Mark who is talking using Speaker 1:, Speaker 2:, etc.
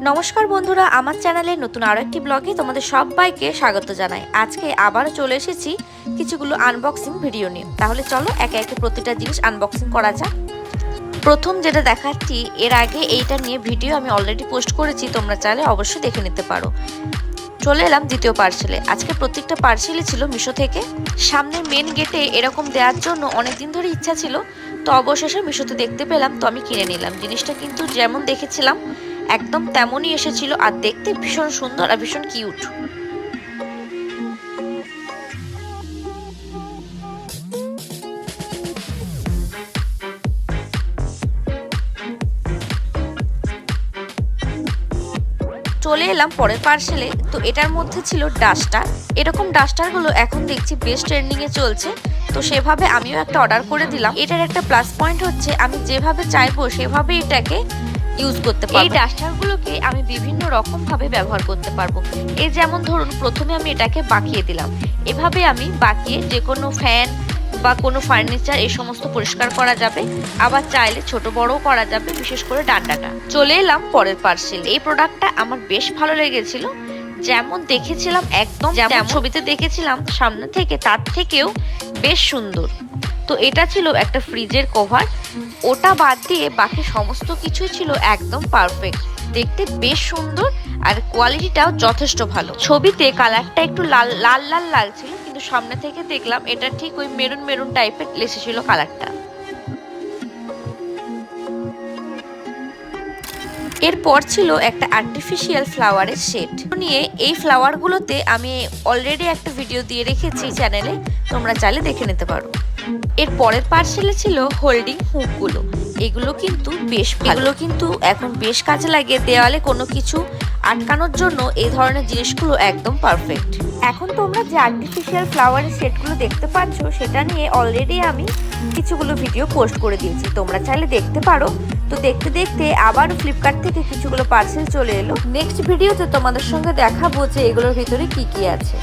Speaker 1: নমস্কার বন্ধুরা, আমার চ্যানেলে নতুন আরো একটি ব্লগে তোমাদের সবাইকে স্বাগত জানাই। আজকে আবারও চলে এসেছি কিছুগুলো আনবক্সিং ভিডিও নিয়ে। তাহলে চলো একে একে প্রতিটা জিনিস আনবক্সিং করা যাক। প্রথম যেটা দেখাচ্ছি, এর আগে এইটা নিয়ে ভিডিও আমি অলরেডি পোস্ট করেছি, তোমরা চাইলে অবশ্যই দেখে নিতে পারো। চলে এলাম দ্বিতীয় পার্সেলে। আজকে প্রত্যেকটা পার্সেলই ছিল মিশো থেকে। সামনের মেন গেটে এরকম দেওয়ার জন্য অনেকদিন ধরে ইচ্ছা ছিল, তো অবশেষে মিশোতে দেখতে পেলাম, তো আমি কিনে নিলাম। জিনিসটা কিন্তু যেমন দেখেছিলাম একদম তেমনই এসেছিল, আর দেখতে ভীষণ সুন্দর আর ভীষণ কিউট। চলে এলাম পরের পার্সেলে। তো এটার মধ্যে ছিল ডাস্টার। এরকম ডাস্টারগুলো এখন দেখছি বেশ ট্রেন্ডিংয়ে চলছে, তো সেভাবে আমিও একটা অর্ডার করে দিলাম। এটার একটা প্লাস পয়েন্ট হচ্ছে আমি যেভাবে চাইবো সেভাবে এটাকে ইউজ করতে পারবো। এই ডাস্টারগুলোকে আমি বিভিন্ন রকম ভাবে ব্যবহার করতে পারবো। এই যেমন ধরুন, প্রথমে আমি এটাকে বাঁকিয়ে দিলাম। এভাবে আমি বাঁকিয়ে যে কোনো ফ্যান বা কোনো ফার্নিচার এই সমস্ত পরিষ্কার করা যাবে। আবার চাইলে ছোট বড়ও করা যাবে, বিশেষ করে ডান্ডাটা। চলে এলাম পরের পার্সেল। এই প্রোডাক্টটা আমার বেশ ভালো লেগেছিল। যেমন দেখেছিলাম একদম যেমন ছবিতে দেখেছিলাম সামনে থেকে, তার থেকেও বেশ সুন্দর। তো এটা ছিল একটা ফ্রিজের কভার। ওটা বাদ দিয়ে বাকি সমস্ত কিছুই ছিল একদম পারফেক্ট। দেখতে বেশ সুন্দর আর কোয়ালিটিটাও যথেষ্ট ভালো। ছবিতে কালারটা একটু লাল লাল লাল লাগছিল, কিন্তু সামনে থেকে দেখলাম এটা ঠিক ওই মেরুন মেরুন টাইপের এসেছিল কালারটা। এরপর ছিল একটা আর্টিফিশিয়াল ফ্লাওয়ারের সেট নিয়ে। এই ফ্লাওয়ারগুলোতে আমি অলরেডি একটা ভিডিও দিয়ে রেখেছি চ্যানেলে, তোমরা চাইলে দেখে নিতে পারো। এর পরের পার্সেলে ছিল হোল্ডিং হুকগুলো। এগুলো কিন্তু এখন বেশ কাজে লাগে। দেওয়ালে কোনো কিছু আটকানোর জন্য এই ধরনের জিনিসগুলো একদম পারফেক্ট। এখন তোমরা যে আর্টিফিশিয়াল ফ্লাওয়ারের সেটগুলো দেখতে পাচ্ছ, সেটা নিয়ে অলরেডি আমি কিছুগুলো ভিডিও পোস্ট করে দিয়েছি, তোমরা চাইলে দেখতে পারো। তো দেখতে দেখতে আবার ফ্লিপকার্ট থেকে কিছুগুলো পার্সেল চলে এলো। নেক্সট ভিডিওতে তোমাদের সঙ্গে দেখাবো যে এগুলোর ভিতরে কি কি আছে।